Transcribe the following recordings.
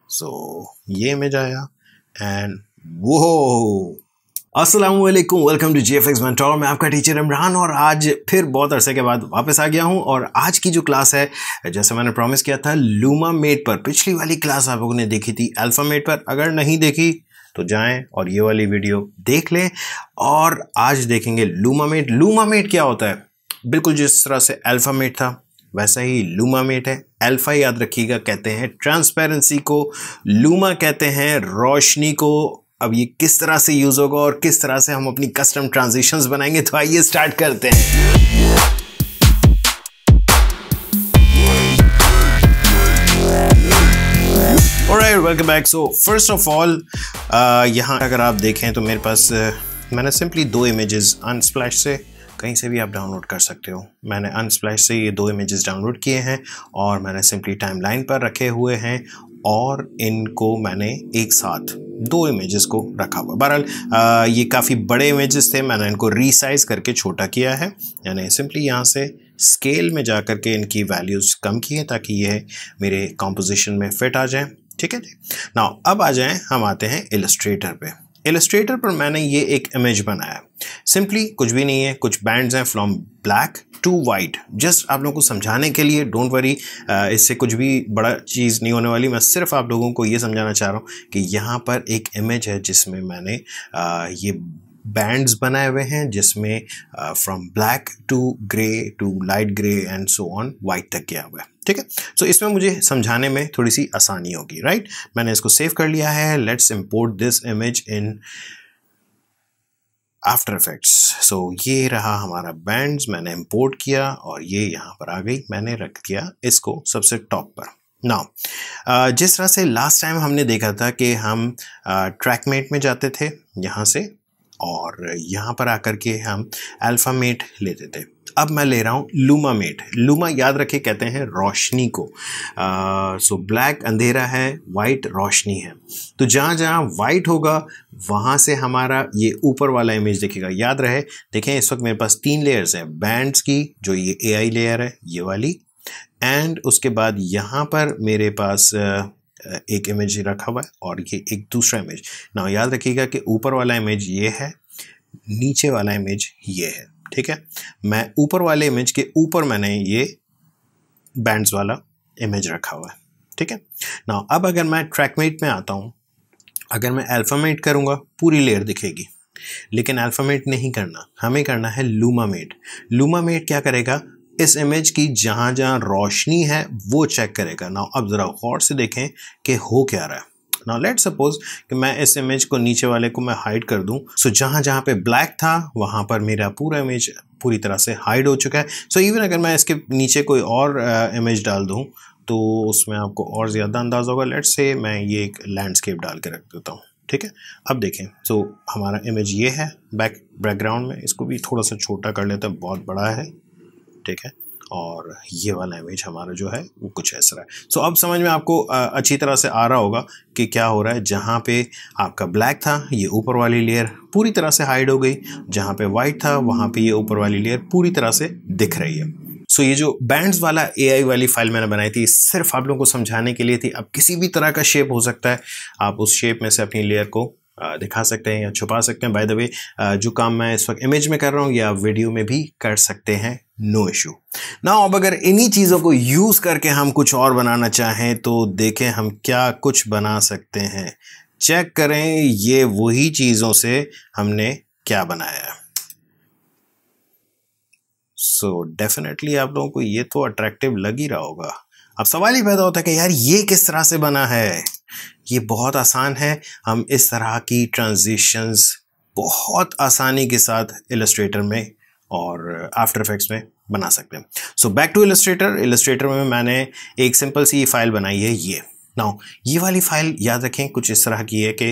सो ये इमेज आया एंड वो अस्सलामुअलैकुम, वेलकम टू GFX मेंटोर। मैं आपका टीचर इमरान और आज फिर बहुत अरसे के बाद वापस आ गया हूं। और आज की जो क्लास है, जैसे मैंने प्रॉमिस किया था, लूमामेट पर। पिछली वाली क्लास आप लोगों ने देखी थी अल्फामेट पर। अगर नहीं देखी तो जाएं और ये वाली वीडियो देख लें। और आज देखेंगे लूमामेट। लूमामेट क्या होता है? बिल्कुल जिस तरह से अल्फामेट था वैसा ही लूमामेट है। अल्फा याद रखिएगा कहते हैं ट्रांसपेरेंसी को, लूमा कहते हैं रोशनी को। अब ये किस तरह से यूज होगा और किस तरह से हम अपनी कस्टम ट्रांजिशंस बनाएंगे, तो आइए स्टार्ट करते हैं। Alright, welcome back. So first of all यहाँ अगर आप देखें तो मेरे पास मैंने सिंपली दो इमेजेस अनस्प्लैश से, कहीं से भी आप डाउनलोड कर सकते हो, मैंने अनस्प्लैश से ये दो इमेजेस डाउनलोड किए हैं और मैंने सिंपली टाइमलाइन पर रखे हुए हैं और इनको मैंने एक साथ दो इमेजेस को रखा हुआ। बहरहाल ये काफ़ी बड़े इमेजेस थे, मैंने इनको रीसाइज करके छोटा किया है, यानी सिंपली यहाँ से स्केल में जा करके इनकी वैल्यूज़ कम की है ताकि ये मेरे कॉम्पोजिशन में फिट आ जाए। ठीक है जी। नाउ अब आ जाएं, हम आते हैं इलस्ट्रेटर पे। इलस्ट्रेटर पर मैंने ये एक इमेज बनाया। सिंपली कुछ भी नहीं है, कुछ बैंड्स हैं from black to white. Just आप लोगों को समझाने के लिए, डोंट वरी, इससे कुछ भी बड़ा चीज़ नहीं होने वाली। मैं सिर्फ आप लोगों को ये समझाना चाह रहा हूँ कि यहाँ पर एक इमेज है जिसमें मैंने ये बैंड्स बनाए हुए हैं, जिसमें from black to grey to light grey and so on white तक किया हुआ है। ठीक है, सो इसमें मुझे समझाने में थोड़ी सी आसानी होगी। राइट, मैंने इसको सेव कर लिया है। Let's import this image in After Effects. So ये रहा हमारा बैंड्स, मैंने इंपोर्ट किया और ये यहाँ पर आ गई। मैंने रख दिया इसको सबसे टॉप पर। नाउ जिस तरह से लास्ट टाइम हमने देखा था कि हम ट्रैकमेट में जाते थे यहाँ से, और यहाँ पर आकर के हम अल्फामेट लेते थे। अब मैं ले रहा हूँ लूमामेट। लूमा याद रखे कहते हैं रोशनी को। सो ब्लैक अंधेरा है, वाइट रोशनी है। तो जहाँ जहाँ वाइट होगा वहाँ से हमारा ये ऊपर वाला इमेज दिखेगा। याद रहे, देखें इस वक्त मेरे पास तीन लेयर्स हैं बैंड्स की, जो ये AI लेयर है ये वाली, एंड उसके बाद यहाँ पर मेरे पास एक इमेज रखा हुआ है और ये एक दूसरा इमेज। ना याद रखिएगा कि ऊपर वाला इमेज ये है, नीचे वाला इमेज ये है। ठीक है, मैं ऊपर वाले इमेज के ऊपर मैंने ये बैंड्स वाला इमेज रखा हुआ है। ठीक है, ना अब अगर मैं ट्रैकमेट में आता हूँ, अगर मैं अल्फामेट करूँगा पूरी लेयर दिखेगी, लेकिन अल्फामेट नहीं करना, हमें करना है लूमामेट। लूमामेट क्या करेगा, इस इमेज की जहाँ जहाँ रोशनी है वो चेक करेगा। ना अब ज़रा गौर से देखें कि हो क्या रहा है। ना लेट्स सपोज कि मैं इस इमेज को, नीचे वाले को मैं हाइड कर दूं। सो जहाँ जहाँ पे ब्लैक था वहाँ पर मेरा पूरा इमेज पूरी तरह से हाइड हो चुका है। सो इवन अगर मैं इसके नीचे कोई और इमेज डाल दूँ तो उसमें आपको और ज़्यादा अंदाज़ा होगा। लेट्स से मैं ये एक लैंडस्केप डाल के रख देता हूँ। ठीक है, अब देखें, सो हमारा इमेज ये है बैकग्राउंड में। इसको भी थोड़ा सा छोटा कर लेते हैं, बहुत बड़ा है। ठीक है, और ये वाला इमेज हमारा जो है वो कुछ ऐसा है। सो अब समझ में आपको अच्छी तरह से आ रहा होगा कि क्या हो रहा है। जहाँ पे आपका ब्लैक था ये ऊपर वाली लेयर पूरी तरह से हाइड हो गई, जहाँ पे वाइट था वहाँ पे ये ऊपर वाली लेयर पूरी तरह से दिख रही है। सो ये जो बैंड्स वाला AI वाली फाइल मैंने बनाई थी सिर्फ आप लोगों को समझाने के लिए थी। अब किसी भी तरह का शेप हो सकता है, आप उस शेप में से अपनी लेयर को दिखा सकते हैं या छुपा सकते हैं। बाय द वे, जो काम मैं इस वक्त इमेज में कर रहा हूँ या वीडियो में भी कर सकते हैं, नो इशू। ना अब अगर इन्हीं चीज़ों को यूज़ करके हम कुछ और बनाना चाहें तो देखें हम क्या कुछ बना सकते हैं। चेक करें ये वही चीज़ों से हमने क्या बनाया है। सो डेफिनेटली आप लोगों को ये तो अट्रैक्टिव लग ही रहा होगा। अब सवाल ही पैदा होता है कि यार ये किस तरह से बना है। ये बहुत आसान है, हम इस तरह की ट्रांजिशंस बहुत आसानी के साथ इलस्ट्रेटर में और आफ्टर इफेक्ट्स में बना सकते हैं। So back to Illustrator. Illustrator में मैंने एक सिंपल सी फाइल बनाई है ये। नाउ ये वाली फाइल याद रखें कुछ इस तरह की है कि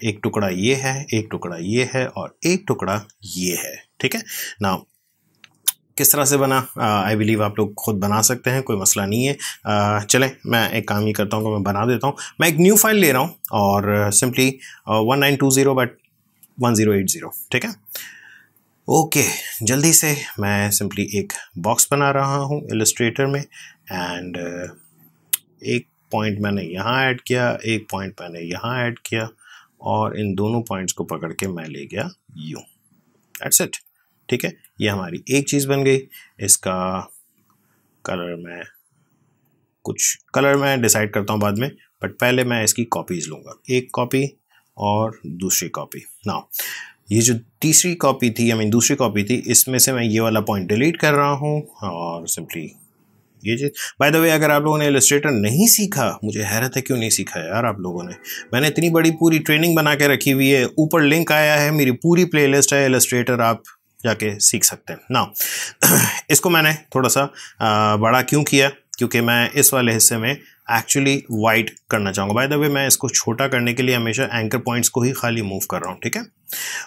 एक टुकड़ा ये है, एक टुकड़ा ये है और एक टुकड़ा ये है। ठीक है, नाउ किस तरह से बना, आई बिलीव आप लोग खुद बना सकते हैं, कोई मसला नहीं है। चलें मैं एक काम ही करता हूँ कि मैं बना देता हूँ। मैं एक न्यू फाइल ले रहा हूँ और सिंपली 1920x1080। ठीक है, ओके, जल्दी से मैं सिंपली एक बॉक्स बना रहा हूँ इलस्ट्रेटर में एंड एक पॉइंट मैंने यहाँ ऐड किया, एक पॉइंट मैंने यहाँ ऐड किया, और इन दोनों पॉइंट्स को पकड़ के मैं ले गया यूँ। That's it. ठीक है, ये हमारी एक चीज़ बन गई। इसका कलर मैं डिसाइड करता हूँ बाद में, बट पहले मैं इसकी कॉपीज़ लूँगा, एक कॉपी और दूसरी कॉपी। नाउ ये जो तीसरी कॉपी थी, दूसरी कॉपी थी, इसमें से मैं ये वाला पॉइंट डिलीट कर रहा हूँ और सिंपली ये चीज़। बाय द वे, अगर आप लोगों ने इलस्ट्रेटर नहीं सीखा, मुझे हैरत है क्यों नहीं सीखा यार आप लोगों ने। मैंने इतनी बड़ी पूरी ट्रेनिंग बना के रखी हुई है, ऊपर लिंक आया है, मेरी पूरी प्लेलिस्ट है इलस्ट्रेटर, आप जाके सीख सकते हैं। नाउ इसको मैंने थोड़ा सा बड़ा क्यों किया, क्योंकि मैं इस वाले हिस्से में एक्चुअली वाइट करना चाहूँगा। बाय द वे, मैं इसको छोटा करने के लिए हमेशा एंकर पॉइंट्स को ही खाली मूव कर रहा हूँ। ठीक है,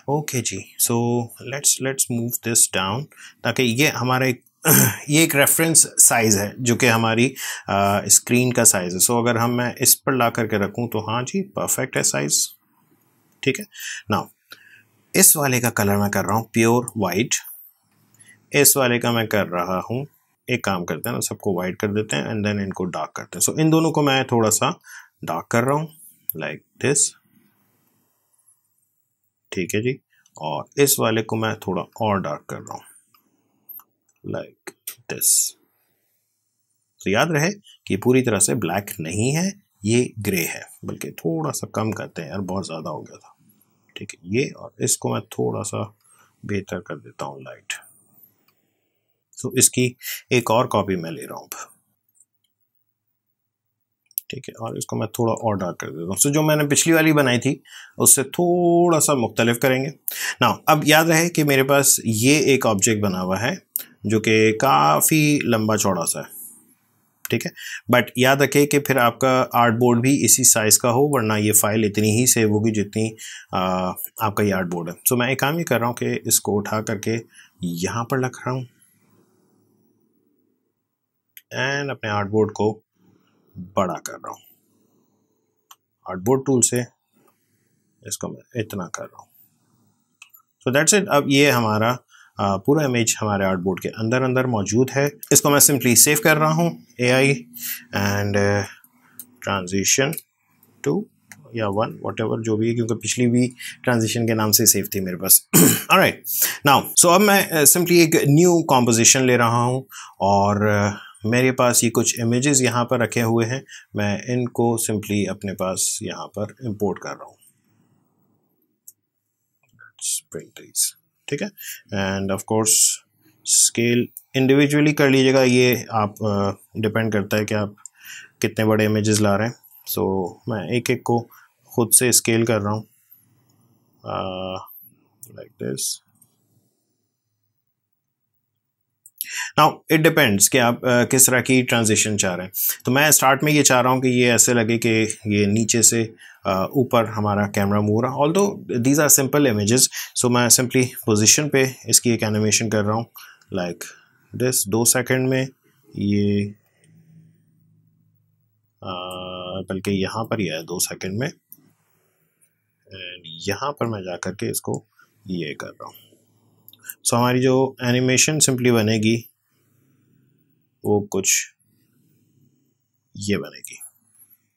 ओके जी। So let's move this down, ताकि ये हमारा ये एक रेफरेंस साइज़ है जो कि हमारी स्क्रीन का साइज़ है। सो अगर मैं इस पर ला करके रखूँ तो हाँ जी, परफेक्ट है साइज़। ठीक है, नाउ इस वाले का कलर मैं कर रहा हूँ प्योर वाइट, इस वाले का मैं कर रहा हूँ, एक काम करते हैं ना, सबको वाइट कर देते हैं एंड देन इनको डार्क करते हैं। सो इन दोनों को मैं थोड़ा सा डार्क कर रहा हूँ लाइक दिस। ठीक है जी, और इस वाले को मैं थोड़ा और डार्क कर रहा हूँ लाइक दिस। तो याद रहे कि पूरी तरह से ब्लैक नहीं है, ये ग्रे है, बल्कि थोड़ा सा कम करते हैं यार, बहुत ज़्यादा हो गया था। ठीक है, ये और इसको मैं थोड़ा सा बेहतर कर देता हूँ लाइट। तो इसकी एक और कॉपी मैं ले रहा हूँ। ठीक है, और इसको मैं थोड़ा और डार्क कर देता हूँ। सो जो मैंने पिछली वाली बनाई थी उससे थोड़ा सा मुख्तलिफ करेंगे। नाउ अब याद रहे कि मेरे पास ये एक ऑब्जेक्ट बना हुआ है जो कि काफ़ी लंबा चौड़ा सा है। ठीक है, बट याद रखें कि फिर आपका आर्ट बोर्ड भी इसी साइज़ का हो, वरना ये फाइल इतनी ही सेव होगी जितनी आपका ये आर्ट बोर्ड है। सो मैं एक काम ये कर रहा हूँ कि इसको उठा करके यहाँ पर रख रहा हूँ एंड अपने आर्ट बोर्ड को बड़ा कर रहा हूँ। आर्ट बोर्ड टूल से इसको मैं इतना कर रहा हूँ। So that's it. अब ये हमारा पूरा इमेज हमारे आर्ट बोर्ड के अंदर मौजूद है। इसको मैं सिंपली सेव कर रहा हूँ AI एंड ट्रांजिशन 2 या 1 व्हाटएवर जो भी है, क्योंकि पिछली भी ट्रांजिशन के नाम से सेव थी मेरे पास। ऑलराइट, नाउ सो अब मैं सिंपली एक न्यू कॉम्पोजिशन ले रहा हूँ और मेरे पास ये कुछ इमेजेस यहाँ पर रखे हुए हैं, मैं इनको सिंपली अपने पास यहाँ पर इंपोर्ट कर रहा हूँ। ठीक है, end of course scale individually कर लीजिएगा, ये आप डिपेंड करता है कि आप कितने बड़े इमेजेस ला रहे हैं। सो मैं एक एक को खुद से स्केल कर रहा हूँ like this. Now it depends कि आप किस तरह की ट्रांजिशन चाह रहे हैं। तो मैं स्टार्ट में ये चाह रहा हूँ कि ये ऐसे लगे कि ये नीचे से ऊपर हमारा कैमरा मूव रहा, although these are simple images. So मैं सिंपली पोजीशन पे इसकी एक एनिमेशन कर रहा हूँ लाइक दिस। 2 सेकंड में ये बल्कि यहाँ पर ही है 2 सेकंड में, एंड यहाँ पर मैं जा कर के इसको ये कर रहा हूँ। सो हमारी जो एनिमेशन सिंपली बनेगी वो कुछ ये बनेगी।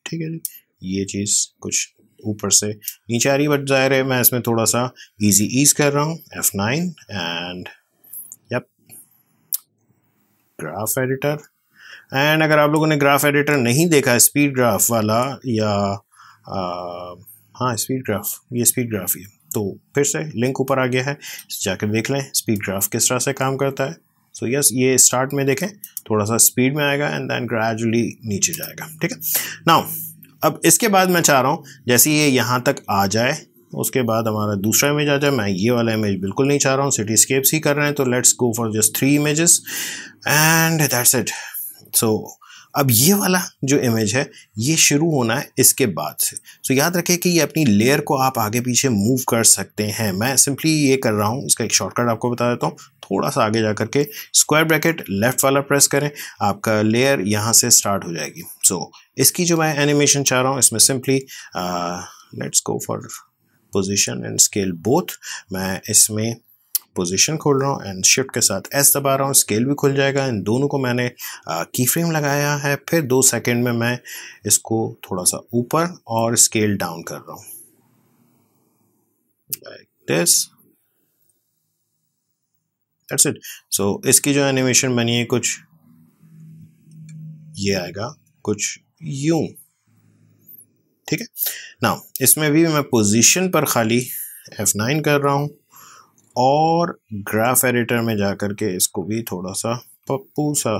ठीक है जी, ये चीज़ कुछ ऊपर से नीचे आ रही, बट ज़ाहिर है मैं इसमें थोड़ा सा इजी ईज कर रहा हूँ F9 and yup graph editor. And अगर आप लोगों ने ग्राफ एडिटर नहीं देखा, स्पीड ग्राफ वाला या हाँ स्पीड ग्राफ, ये स्पीड ग्राफ ही, तो फिर से लिंक ऊपर आ गया है, जाकर देख लें स्पीड ग्राफ किस तरह से काम करता है। सो यस, ये स्टार्ट में देखें थोड़ा सा स्पीड में आएगा एंड देन ग्रेजुअली नीचे जाएगा। ठीक है, नाउ अब इसके बाद मैं चाह रहा हूँ जैसे ये यहाँ तक आ जाए, उसके बाद हमारा दूसरा इमेज आ जाए। मैं ये वाला इमेज बिल्कुल नहीं चाह रहा हूँ, सिटीस्केप्स ही कर रहे हैं, तो let's go for just 3 images and that's it. So अब ये वाला जो इमेज है ये शुरू होना है इसके बाद से। सो याद रखें कि ये अपनी लेयर को आप आगे पीछे मूव कर सकते हैं। मैं सिंपली ये कर रहा हूँ, इसका एक शॉर्टकट आपको बता देता हूँ। थोड़ा सा आगे जा करके स्क्वायर ब्रैकेट लेफ्ट वाला प्रेस करें, आपका लेयर यहाँ से स्टार्ट हो जाएगी। सो इसकी जो मैं एनिमेशन चाह रहा हूँ इसमें simply let's go for position and scale both. मैं इसमें पोजीशन खोल रहा हूँ एंड शिफ्ट के साथ एस दबा रहा हूँ, स्केल भी खुल जाएगा। इन दोनों को मैंने की फ्रेम लगाया है। फिर 2 सेकंड में मैं इसको थोड़ा सा ऊपर और स्केल डाउन कर रहा हूँ लाइक दिस, दैट्स इट। सो इसकी जो एनिमेशन बनी है कुछ ये आएगा, कुछ यूं, ठीक है। नाउ इसमें भी मैं पोजीशन पर खाली F9 कर रहा हूँ और ग्राफ एडिटर में जाकर के इसको भी थोड़ा सा पप्पू सा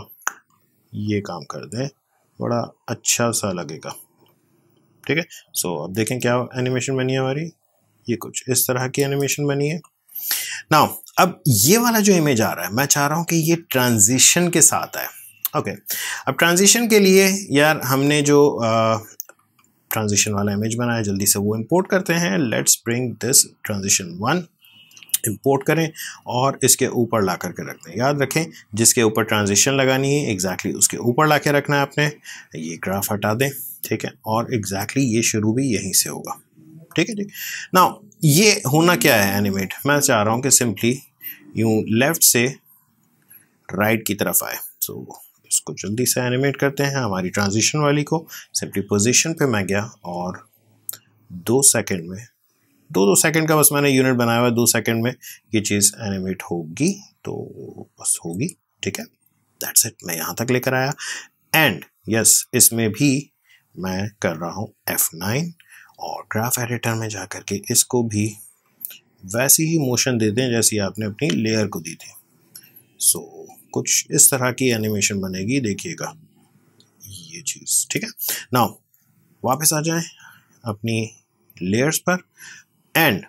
ये काम कर दें, बड़ा अच्छा सा लगेगा, ठीक है। सो अब देखें क्या एनिमेशन बनी है हमारी, ये कुछ इस तरह की एनिमेशन बनी है। नाउ अब ये वाला जो इमेज आ रहा है मैं चाह रहा हूँ कि ये ट्रांजिशन के साथ आए। ओके, अब ट्रांजिशन के लिए यार हमने जो ट्रांजिशन वाला इमेज बनाया, जल्दी से वो इंपोर्ट करते हैं। Let's bring this transition 1, import करें और इसके ऊपर ला करके रखते हैं। याद रखें जिसके ऊपर ट्रांजिशन लगानी है एग्जैक्टली उसके ऊपर ला के रखना है आपने। ये ग्राफ हटा दें, ठीक है, और एग्जैक्टली ये शुरू भी यहीं से होगा, ठीक है जी। नाउ ये होना क्या है एनिमेट, मैं चाह रहा हूँ कि सिंपली यूं लेफ्ट से राइट की तरफ आए। सो इसको जल्दी से एनिमेट करते हैं हमारी ट्रांजिशन वाली को। सिंपली पोजीशन पे मैं गया और 2 सेकंड में, 2 सेकंड का बस मैंने यूनिट बनाया हुआ है, 2 सेकंड में ये चीज़ एनिमेट होगी, तो बस होगी, ठीक है, दैट्स इट। मैं यहाँ तक लेकर आया एंड यस इसमें भी मैं कर रहा हूँ F9 और ग्राफ एडिटर में जा करके इसको भी वैसी ही मोशन दे दें जैसी आपने अपनी लेयर को दी थी। सो कुछ इस तरह की एनिमेशन बनेगी, देखिएगा ये चीज़, ठीक है। नाउ वापस आ जाएं अपनी लेयर्स पर एंड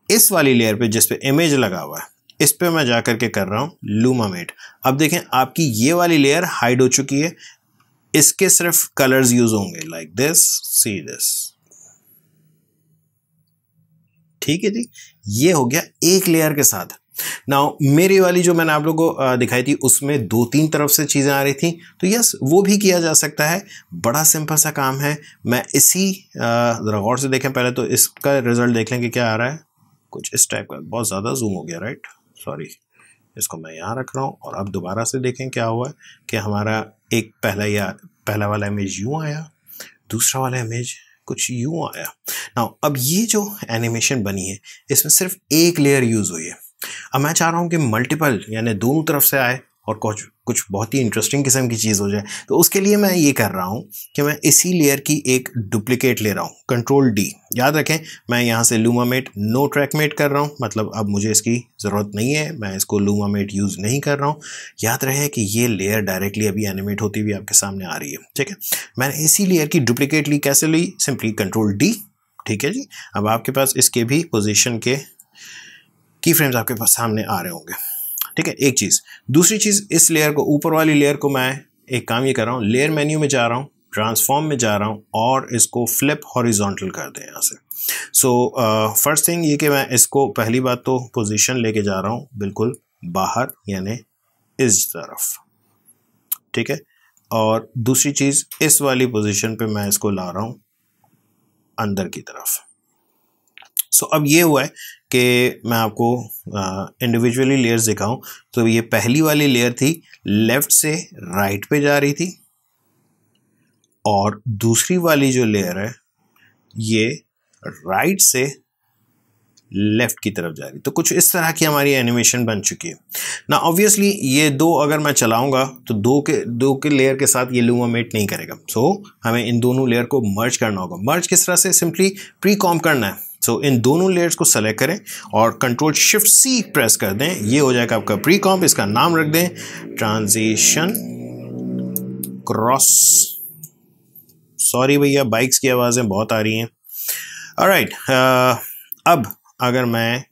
इस वाली लेयर पे जिस पे इमेज लगा हुआ है इस पे मैं जा करके कर रहा हूँ लूमा मेट। अब देखें आपकी ये वाली लेयर हाइड हो चुकी है, इसके सिर्फ कलर्स यूज होंगे लाइक दिस, सी दिस, ठीक है जी। ये हो गया एक लेयर के साथ। नाउ मेरी वाली जो मैंने आप लोगों को दिखाई थी उसमें 2-3 तरफ से चीज़ें आ रही थी, तो यस वो भी किया जा सकता है, बड़ा सिंपल सा काम है। मैं इसी ज़रा गौर से देखें, पहले तो इसका रिजल्ट देख लें कि क्या आ रहा है, कुछ इस टाइप का। बहुत ज़्यादा जूम हो गया, राइट, सॉरी, इसको मैं यहाँ रख रहा हूँ और अब दोबारा से देखें क्या हुआ कि हमारा एक पहला वाला इमेज यूँ आया, दूसरा वाला इमेज कुछ यूँ आया। नाउ अब ये जो एनिमेशन बनी है इसमें सिर्फ एक लेयर यूज़ हुई है। अब मैं चाह रहा हूँ कि मल्टीपल यानी दोनों तरफ से आए और कुछ बहुत ही इंटरेस्टिंग किस्म की चीज़ हो जाए। तो उसके लिए मैं ये कर रहा हूँ कि मैं इसी लेयर की एक डुप्लीकेट ले रहा हूँ, कंट्रोल D। याद रखें मैं यहाँ से luma matte no track matte कर रहा हूँ, मतलब अब मुझे इसकी ज़रूरत नहीं है, मैं इसको लूमा मेट यूज़ नहीं कर रहा हूँ। याद रहे कि ये लेयर डायरेक्टली अभी एनिमेट होती हुई आपके सामने आ रही है, ठीक है। मैंने इसी लेयर की डुप्लीकेट ली, कैसे ली, सिंपली कंट्रोल D, ठीक है जी। अब आपके पास इसके भी पोजिशन के की फ्रेम्स आपके पास सामने आ रहे होंगे, ठीक है। एक चीज़, दूसरी चीज़, इस लेयर को, ऊपर वाली लेयर को मैं एक काम ये कर रहा हूँ, लेयर मेन्यू में जा रहा हूँ, ट्रांसफॉर्म में जा रहा हूँ और इसको फ्लिप हॉरिजॉन्टल कर दें यहाँ से। सो फर्स्ट थिंग ये कि मैं इसको पहली बात तो पोजीशन लेके जा रहा हूँ बिल्कुल बाहर यानी इस तरफ, ठीक है, और दूसरी चीज़ इस वाली पोजीशन पे मैं इसको ला रहा हूँ अंदर की तरफ। सो अब ये हुआ है कि मैं आपको इंडिविजुअली लेयर्स दिखाऊं, तो ये पहली वाली लेयर थी लेफ्ट से राइट पे जा रही थी और दूसरी वाली जो लेयर है ये राइट से लेफ्ट की तरफ जा रही, तो कुछ इस तरह की हमारी एनिमेशन बन चुकी है ना। ऑब्वियसली ये दो अगर मैं चलाऊंगा तो दो के लेयर के साथ ये लूमा मेट नहीं करेगा। सो हमें इन दोनों लेयर को मर्ज करना होगा। मर्ज किस तरह से, सिंपली प्री कॉम करना है। सो इन दोनों लेयर्स को सेलेक्ट करें और कंट्रोल शिफ्ट C प्रेस कर दें, ये हो जाएगा आपका प्री कॉम्प। इसका नाम रख दें ट्रांजिशन क्रॉस। सॉरी भैया बाइक्स की आवाज़ें बहुत आ रही हैं। ऑलराइट, अब अगर मैं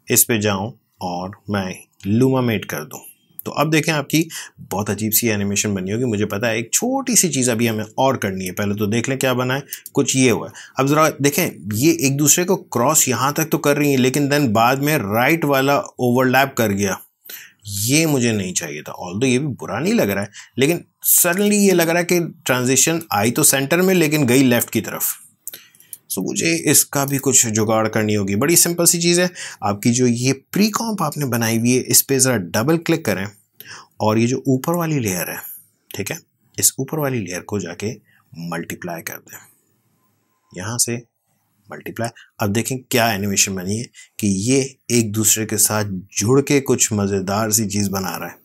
इस पे जाऊं और मैं लूमा मेट कर दूं तो अब देखें आपकी बहुत अजीब सी एनिमेशन बनी होगी। मुझे पता है एक छोटी सी चीज़ अभी हमें और करनी है, पहले तो देख लें क्या बना है। कुछ ये हुआ है, अब ज़रा देखें ये एक दूसरे को क्रॉस यहाँ तक तो कर रही है लेकिन देन बाद में राइट वाला ओवरलैप कर गया। ये मुझे नहीं चाहिए था, ऑल्दो ये भी बुरा नहीं लग रहा है लेकिन सडनली ये लग रहा है कि ट्रांजिशन आई तो सेंटर में लेकिन गई लेफ्ट की तरफ। सो मुझे इसका भी कुछ जुगाड़ करनी होगी। बड़ी सिंपल सी चीज़ है, आपकी जो ये प्री कॉम्प आपने बनाई हुई है इस पर ज़रा डबल क्लिक करें और ये जो ऊपर वाली लेयर है, ठीक है, इस ऊपर वाली लेयर को जाके मल्टीप्लाई कर दें, यहाँ से मल्टीप्लाई। अब देखें क्या एनिमेशन बनी है कि ये एक दूसरे के साथ जुड़ के कुछ मज़ेदार सी चीज़ बना रहा है।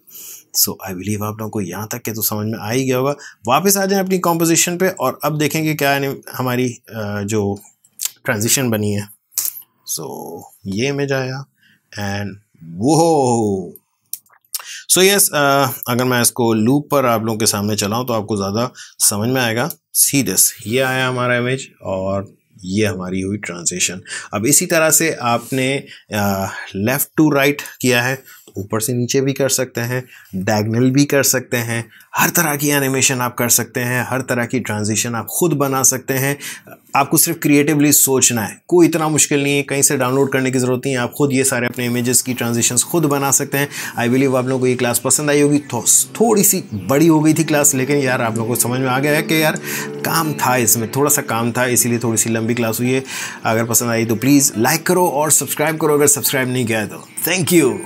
सो आई बिलीव आप लोगों को यहाँ तक के तो समझ में आ ही गया होगा। वापस आ जाएं अपनी कॉम्पोजिशन पे और अब देखेंगे क्या हमारी जो ट्रांजिशन बनी है। सो ये इमेज आया एंड वो सो यस, अगर मैं इसको लूप पर आप लोगों के सामने चलाऊं तो आपको ज़्यादा समझ में आएगा। सी दिस, ये आया हमारा इमेज और ये हमारी हुई ट्रांजिशन। अब इसी तरह से आपने लेफ़्ट टू राइट किया है, ऊपर से नीचे भी कर सकते हैं, डायगोनल भी कर सकते हैं, हर तरह की एनिमेशन आप कर सकते हैं, हर तरह की ट्रांजिशन आप खुद बना सकते हैं। आपको सिर्फ क्रिएटिवली सोचना है, कोई इतना मुश्किल नहीं है, कहीं से डाउनलोड करने की ज़रूरत नहीं है, आप खुद ये सारे अपने इमेजेस की ट्रांजिशंस खुद बना सकते हैं। आई बिलीव आप लोगों को ये क्लास पसंद आई होगी। थोड़ी सी बड़ी हो गई थी क्लास, लेकिन यार आप लोगों को समझ में आ गया है कि यार काम था इसमें, थोड़ा सा काम था, इसीलिए थोड़ी सी लंबी क्लास हुई है। अगर पसंद आई तो प्लीज़ लाइक करो और सब्सक्राइब करो अगर सब्सक्राइब नहीं किया है तो। Thank you.